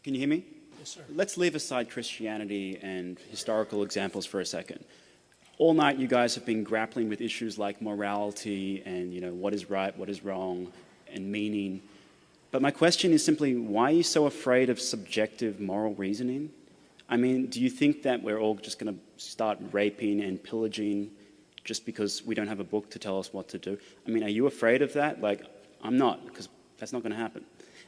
Can you hear me? Yes, sir. Let's leave aside Christianity and historical examples for a second. All night you guys have been grappling with issues like morality and, what is right, what is wrong, and meaning. But my question is simply, why are you so afraid of subjective moral reasoning? I mean, do you think that we're all just going to start raping and pillaging just because we don't have a book to tell us what to do? I mean, are you afraid of that? Like, I'm not, because that's not going to happen.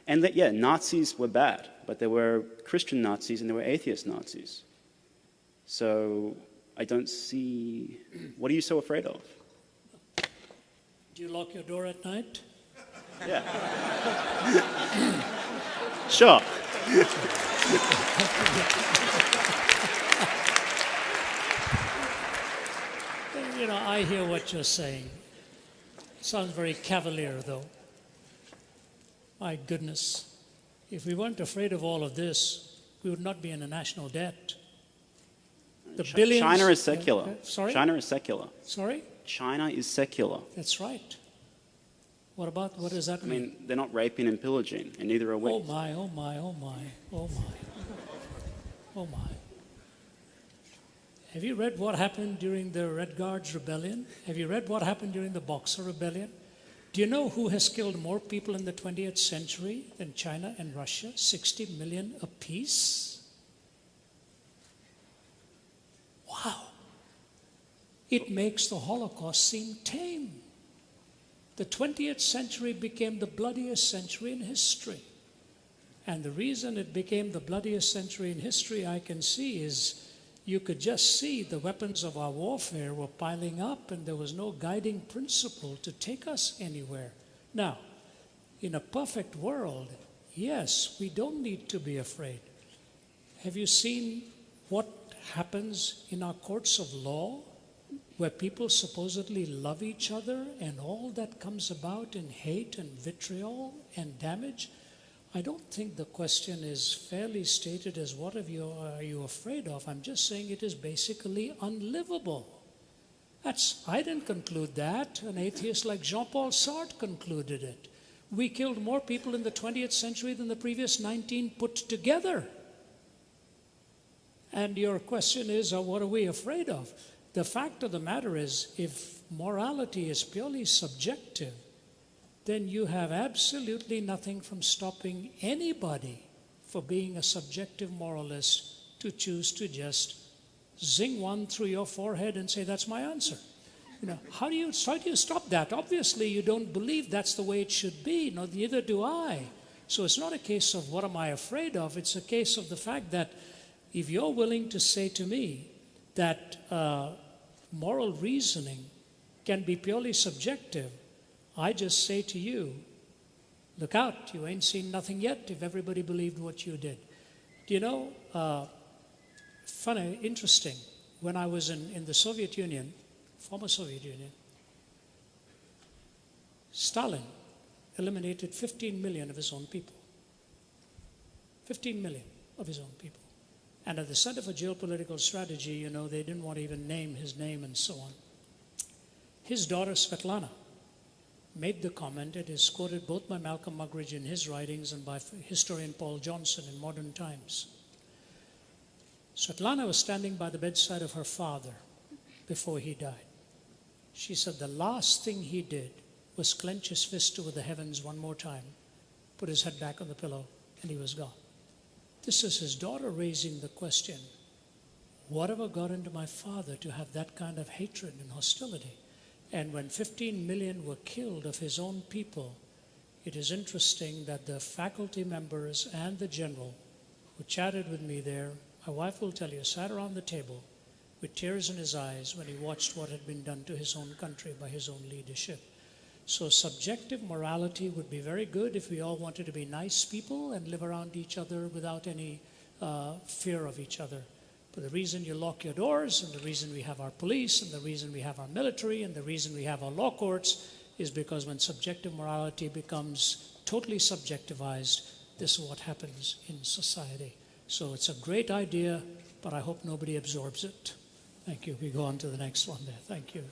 And that, yeah, Nazis were bad, but there were Christian Nazis and there were atheist Nazis. So I don't see, what are you so afraid of? Do you lock your door at night? Yeah. Sure. I hear what you're saying. Sounds very cavalier, though. My goodness. If we weren't afraid of all of this, we would not be in a national debt. The billions... China is secular. Sorry? China is secular. Sorry? China is secular. That's right. What does that mean? I mean, they're not raping and pillaging, and neither are we. Oh my, oh my, oh my, oh my, oh my. Have you read what happened during the Red Guards Rebellion? Have you read what happened during the Boxer Rebellion? Do you know who has killed more people in the 20th century than China and Russia? 60 million apiece? Wow. It makes the Holocaust seem tame. The 20th century became the bloodiest century in history. And the reason it became the bloodiest century in history, I can see, is you could just see the weapons of our warfare were piling up and there was no guiding principle to take us anywhere. Now, in a perfect world, yes, we don't need to be afraid. Have you seen what happens in our courts of law, where people supposedly love each other and all that comes about in hate and vitriol and damage? I don't think the question is fairly stated as what are you afraid of. I'm just saying it is basically unlivable. I didn't conclude that. An atheist like Jean-Paul Sartre concluded it. We killed more people in the 20th century than the previous 19 put together. And your question is, what are we afraid of? The fact of the matter is, if morality is purely subjective, then you have absolutely nothing from stopping anybody for being a subjective moralist to choose to just zing one through your forehead and say, that's my answer. How do you stop that? Obviously, you don't believe that's the way it should be. No, neither do I. So it's not a case of what am I afraid of. It's a case of the fact that if you're willing to say to me that moral reasoning can be purely subjective, I just say to you, look out, you ain't seen nothing yet if everybody believed what you did. Do you know, funny, interesting, when I was in the Soviet Union, former Soviet Union, Stalin eliminated 15 million of his own people. 15 million of his own people. And at the Center for Geopolitical Strategy, they didn't want to even name his name and so on. His daughter, Svetlana, made the comment. It is quoted both by Malcolm Muggeridge in his writings and by historian Paul Johnson in Modern Times. Svetlana was standing by the bedside of her father before he died. She said the last thing he did was clench his fist toward the heavens one more time, put his head back on the pillow, and he was gone. This is his daughter raising the question, whatever got into my father to have that kind of hatred and hostility? And when 15 million were killed of his own people, it is interesting that the faculty members and the general who chatted with me there, my wife will tell you, sat around the table with tears in his eyes when he watched what had been done to his own country by his own leadership. So subjective morality would be very good if we all wanted to be nice people and live around each other without any fear of each other. But the reason you lock your doors, and the reason we have our police, and the reason we have our military, and the reason we have our law courts is because when subjective morality becomes totally subjectivized, this is what happens in society. So it's a great idea, but I hope nobody absorbs it. Thank you. We go on to the next one there. Thank you.